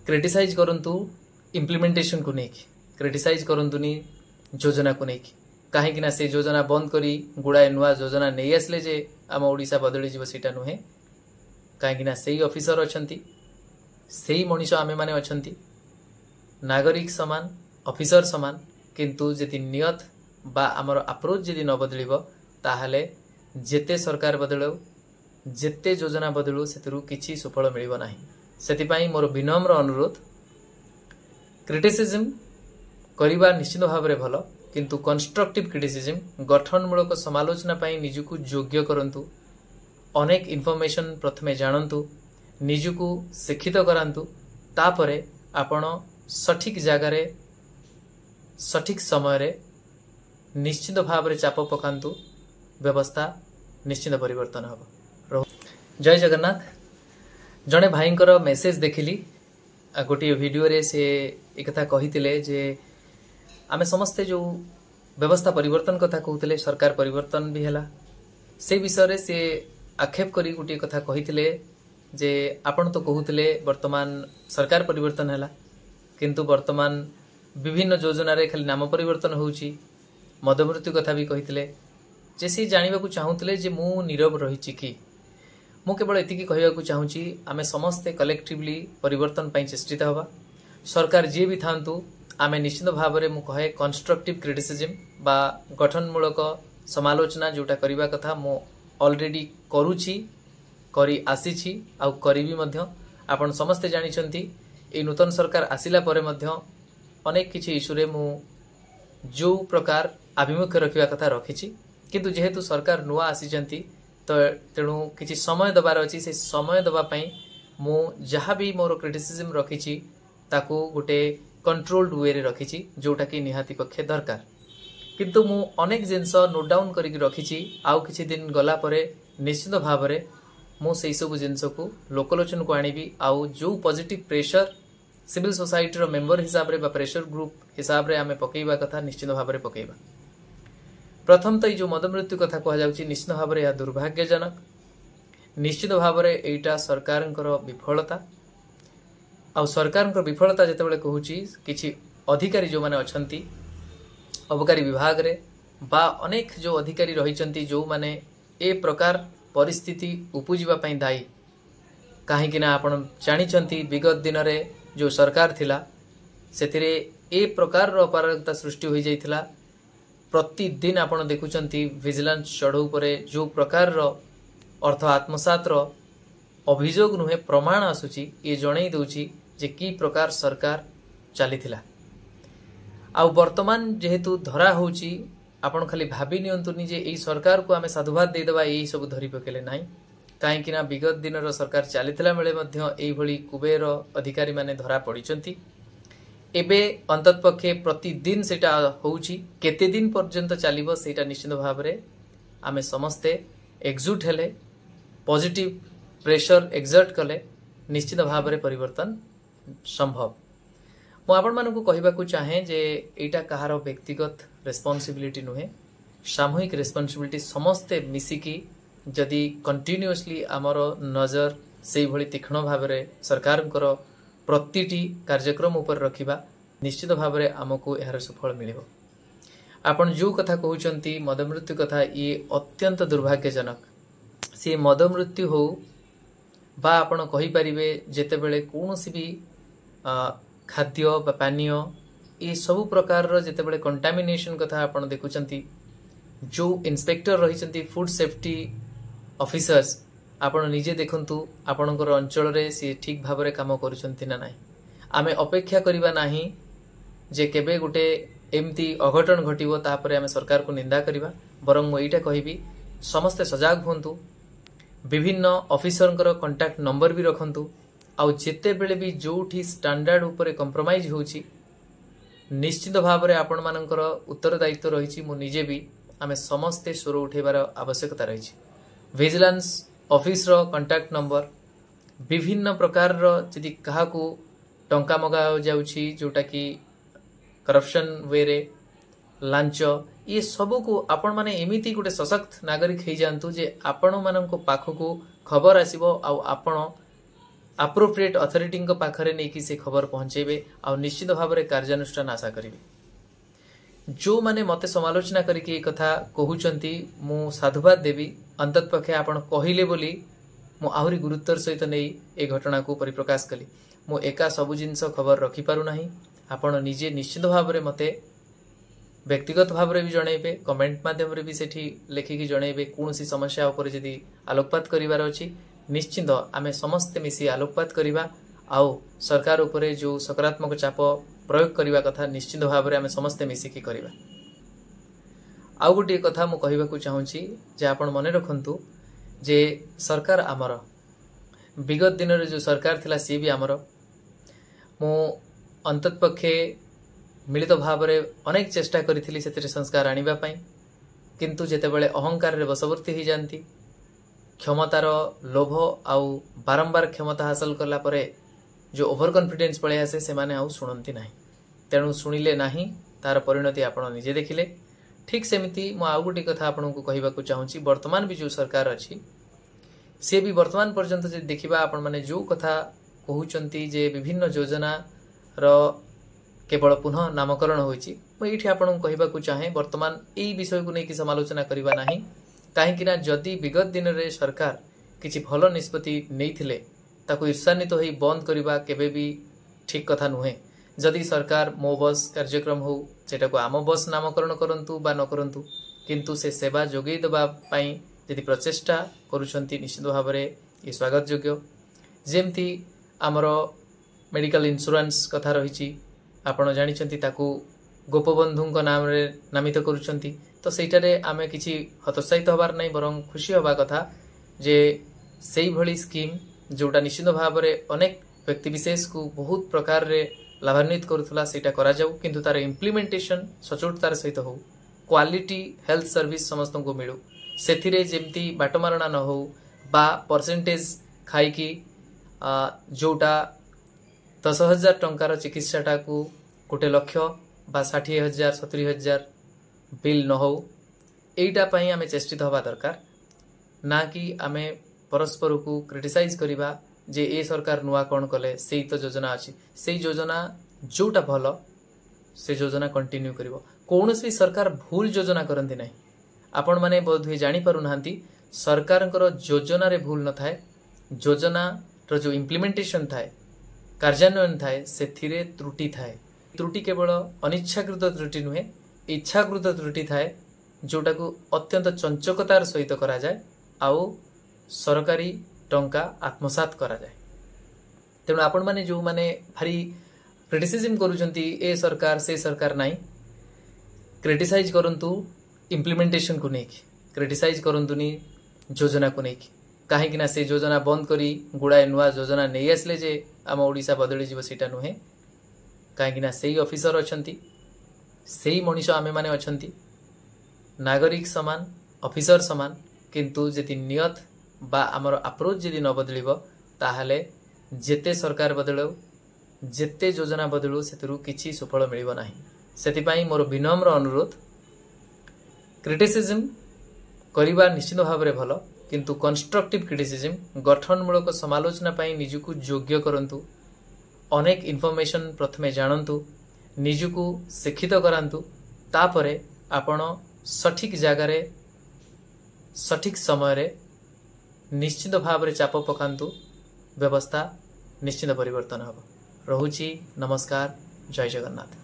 Criticise करंतु implementation को नहीं क्रिटिसाइज करंतुनी योजना को नहीं कहीं ना से योजना बंद करी गुड़ाए नुआ योजना नहीं आसले जे आम ओडिशा बदली जीव सेटा नुहे कहीं ना से ऑफिसर अछंती से मनीष आमे माने अछंती नागरिक समान ऑफिसर समान किंतु जदि नियत बा आमर अप्रोच जदि न बदलिबो ताहले जेते सरकार बदलौ जेते योजना बदलू सेतिरु किछि सुफल मिलिबो नाही सेतिपाई मोर विनम्र अनुरोध क्रिटिसिज्म करिबा निश्चित भाव में भल किंतु कंस्ट्रक्टिव क्रिटिसिज्म गठनमूलक समालोचना पाई निजुकु योग्य करंतु अनेक इनफॉरमेशन प्रथमे जानंतु निजुकु शिक्षित करांतु तापरे आपण सठिक जगार सठिक समय निश्चित भाव में चाप पकांतु व्यवस्था निश्चित परिवर्तन हम। जय जगन्नाथ। जड़े भाईंकर मेसेज देखिली गोटे वीडियो रे से एक कथा कही जे आमे समस्ते जो व्यवस्था परिवर्तन कथा कहते सरकार परिवर्तन भी है से विषय से आक्षेप करी गोटे कथा कही जे आपण तो कहते वर्तमान सरकार परिवर्तन है किंतु वर्तमान विभिन्न योजना रे खाली नाम परिवर्तन होउची मद मृत्यु कथा भी कही जे सी जानवा चाहूले जे मु नीरव रही कि मु केवल एतिकी कहवाकू चाहूँगी आमे समस्ते कलेक्टिवली परिवर्तन पाई चेष्टित हवा सरकार जी भी थांतु आमे निश्चित भाव में मु कहे कंस्ट्रक्टिव क्रिटिसिज्म बा गठनमूलक समालोचना जोटा करबा कथा मु ऑलरेडी करूची करी आसीची आउ करीबी मध्य आपण समस्ते जानिछंती ए नूतन सरकार आसिला परे मध्य अनेक किछि इश्यू रे मु जो प्रकार आभिमुख्य रखिबा कथा रखिछि किंतु जेहेतु सरकार नुआ आसीचंती तो तेणु किछि समय दबार अछि से समय दबा पई मु जहाँ भी मोर क्रिटिसिज्म रखिछि ताकू गोटे कंट्रोल्ड वे रे रखिछि जोटा कि निहाती पक्षे दरकार किंतु मु अनेक जिनस नोट डाउन करिक रखिछि आउ किछि दिन गला परे निश्चित भाव में मु सेई सब जिनस को लोकलोचन को आनिबी आउ जो पॉजिटिव प्रेशर सिविल सोसाइटी रो मेंबर हिसाब रे बा प्रेशर ग्रुप हिसाब रे आमे पकेइबा कथा निश्चित भाव में पकेइबा। प्रथम तो जो मद मृत्यु कथा कह जाउची निश्चित भाव में यह दुर्भाग्यजनक निश्चित भाव में एटा सरकार विफलता आ सरकार विफलता जितेबाला कहूची किछि अधिकारी जो माने अछंती अबकारी विभाग रे बा अनेक जो अधिकारी रहिचंती जो माने ए प्रकार परिस्थिति उपजिबा पई दायी कहीं ना आपण जानिचंती विगत दिन रे जो सरकार थिला सेतिरे ए प्रकार रो अपारगता सृष्टि होई जाइथिला प्रतिदिन आपण देखुचंती विजिलेंस चढ़ऊ परे जो प्रकार रो अर्थ आत्मसात रो अभियोग नुहे प्रमाण आसुची ये जणई दउची जे की प्रकार सरकार चलीथिला आ वर्तमान जेहेतु धरा होउची आपण खाली भाबी नियंतुनी जे एई सरकार को आमे साधुवाद दे देबा एई सब धरी पकेले नाही काहे कि ना विगत दिन रो सरकार चलीथिला बेले मध्य एई भली कुबेर अधिकारी माने धरा पड़िचंती एबे अंततपक्षे प्रतिदिन सेटा होउची केते दिन पर्यंत चलिबो सेटा निश्चित भाव में आमे समस्ते एकजुट हेले पॉजिटिव प्रेशर एक्सर्ट कले निश्चित भाव में परिवर्तन संभव। मु आपण मानकु कहिबाकू चाहे जे एटा कहार व्यक्तिगत रेस्पॉन्सिबिलिटी नुहे सामूहिक रेस्पॉन्सिबिलिटी समस्ते मिसिकी जदि कंटिन्यूअसली आमर नजर से भली तीक्ष्ण भाव में सरकार प्रतिटी कार्यक्रम उपर रखिबा निश्चित भाव में आमको यार सुफल मिलिबो। आपण जो कथा कहउचंती मद मृत्यु कथा ये अत्यंत दुर्भाग्यजनक सी मद मृत्यु हो बा आपण कहि परिबे जेते बेले कोनोसी भी खाद्य बा पानीय ये सब प्रकार रो जेते बेले कंटामिनेशन कथा आपण देखुचंती जो इंस्पेक्टर रहिचंती फूड सेफ्टी ऑफिसर्स आपण निजे देखंतु आपणकर अंचल रे सी ठीक भाव में काम करूचंती ना नाही आमे अपेक्षा करिबा नाही जे केबे गुटे एमती अघटन घटिबो तापरे आमे सरकार को निंदा करिबा बरं मु एटा कहिबी समस्ते सजाग होंतु विभिन्न ऑफिसरंकर कांटेक्ट नंबर भी रखंतु आउ जेते बेले भी जोठी स्टैंडर्ड ऊपर कंप्रोमाइज होउची निश्चित भाव में आपण मानकर उत्तरदायित्व रहिची मु निजे भी आमे समस्ते स्वर उठेबार आवश्यकता रहिची। विजिलेंस ऑफिस रो कांटेक्ट नंबर विभिन्न प्रकार रो जदि कहा को टंका मगा जाउची जोटा कि करप्शन वे रे लांच ये सब को आपण माने एमिति गोटे सशक्त नागरिक हो जातु जे आपण मान पाख को खबर आसीबो आ आपण अप्रोप्रिएट अथॉरिटी पाखरे नहीं कि से खबर पहुंचेबे आ निश्चित भाव में कार्यानुष्ठान आशा करेंगे। जो माने मते समालोचना करके ये कथा कहउचंती मु साधुवाद देवी। अंतत पक्षे आपण कहिले बोली मु आहुरी गुरुत्वर सहित नहीं ए घटना को परिप्रकाश कली। मु एका सबु जिनस खबर रखी पारु नाही। आपण निजे निश्चित भाव में मते व्यक्तिगत भाव में भी जणैबे, कमेंट माध्यम रे भी सेठी लेखिकी जणैबे। कोनोसी समस्या ऊपर जदि आलोकपात करिवार अछि निश्चित आमे समस्त मिसी आलोकपात करिबा। आउ सरकार ऊपर जो सकारात्मक चाप प्रयोग करने कथा निश्चित भाव में आम समस्ते मिसिकी करवा। आउ गोटे कथा मु कहबाकू चाहूँगी जे आपण मने रखंतु जे सरकार आमर विगत दिन रे जो सरकार थिला सी भी आमर। मु अंतत पक्षे मिलित भाव में अनेक चेष्टा करी से संस्कार आनिबा पई, किंतु जेतेबेले अहंकार रे बशवर्ती हो जाती, क्षमतार लोभ आउ बारंबार क्षमता हासिल कला परे जो ओभर कॉन्फिडेंस पळे आसे से माने आउ शुणती नाही। तेणु शुणिले नाही तार परिणति आपण निजे देखिले। ठीक सेमिति मु आउ गोटे कथा आपनको कहबाकू चाहूँगी। वर्तमान भी जो सरकार अछि से भी वर्तमान पर्यंत जे देखिबा आपण माने जो कथा कहउचंती जे विभिन्न योजना रो केवल पुनः नामकरण होईची, मु एठी आपनको कहबाकू चाहे वर्तमान एई विषय को नेकी समालोचना करिबा नाही। काहेकि ना जदि विगत दिन रे सरकार किछि भलो निष्पत्ति नेइथिले ताकू ईर्षान्वित होई बंद करबा केबे भी ठीक कथा नुहे। जदि सरकार मो बस कार्यक्रम हो सेटा को आम बस नामकरण करंतु बा न करंतु, किंतु से सेवा जोगई दबा पई यदि प्रचेष्टा करूछंती निश्चित भाव में ये स्वागत योग्य। जेमती आमर मेडिकल इंश्योरेंस कथा रही आपण जानिछंती ताकू गोपबंधु नाम रे नामित करूछंती, तो सेटारे आमे किछि हतोत्साहित हबार नहीं बरं खुशी हबा कथा जे सेई भली स्कीम जोटा निश्चित भाव में अनेक व्यक्ति विशेष को बहुत प्रकार रे लाभान्वित करुला सेटा करा जाऊ, किंतु तार इम्प्लीमेंटेशन सचोटतार सहित हो, क्वालिटी हेल्थ सर्विस समस्त को मिलू। सेथिरे जेमती बाटमारणा न हो बा परसेंटेज खाईकी जोटा 10,000 टंकार चिकित्साटा को 1 लाख बा 60,000 70,000 बिल न हो, एटा पई आमे चेष्टित हवा दरकार। ना कि आमे परस्पर को क्रिटिसाइज करिबा जे ए सरकार नुआ कौन कले से तो योजना अच्छी से योजना जोटा भल से योजना कंटिन्यू करिवो। कौनसी सरकार भूल योजना करती ना। आपण माने बोध हुए जानी पारु नाहंती सरकार योजना रे भूल न थाए, योजना रो जो इम्प्लीमेंटेशन थाए कार्यान्वयन थाए सेथिरे त्रुटि थाए। त्रुटि केवल अनिच्छाकृत त्रुटि नुहे, इच्छाकृत त्रुटि थाए जोटा को अत्यंत चंचकतार सहित करा जाए आउ सरकारी टंका आत्मसात करा जाए। तेणु आपण माने जो माने भारी क्रिटिसिज्म करूछंती ए सरकार से सरकार नाही, क्रिटिसाइज करंतु इम्प्लीमेंटेशन को नेकी, क्रिटिसाइज करंतुनी योजना को नेकी। काहेकि ना से योजना बंद करी गुड़ाए नुआ योजना नहीं आसले जे आम ओडिशा बदली जीव सेटा नुहे। काहेकि ना सेई ऑफिसर अछंती, सेई मनीष आमे माने अछंती, नागरिक समान ऑफिसर समान, किंतु जदि नियत बा आमर अप्रोच जदि न बदलिबो ताहले जेते सरकार बदलौ जेते योजना बदलू सेतरु किछि सुफल मिलिबो नाही। सेतिपाई मोर विनम्र अनुरोध, क्रिटिसिज्म करिबा निश्चित भाव में भल, किंतु कंस्ट्रक्टिव क्रिटिसिज्म गठनमूलक समालोचना पाई निजुकु योग्य करंतु। अनेक इनफॉरमेशन प्रथमे जानंतु, निजुकु शिक्षित करांतु, तापरे आपण सठिक जगार सठिक समय निश्चित भाव में चाप पकांतु, व्यवस्था निश्चित परिवर्तन हम। रहुची, नमस्कार, जय जगन्नाथ।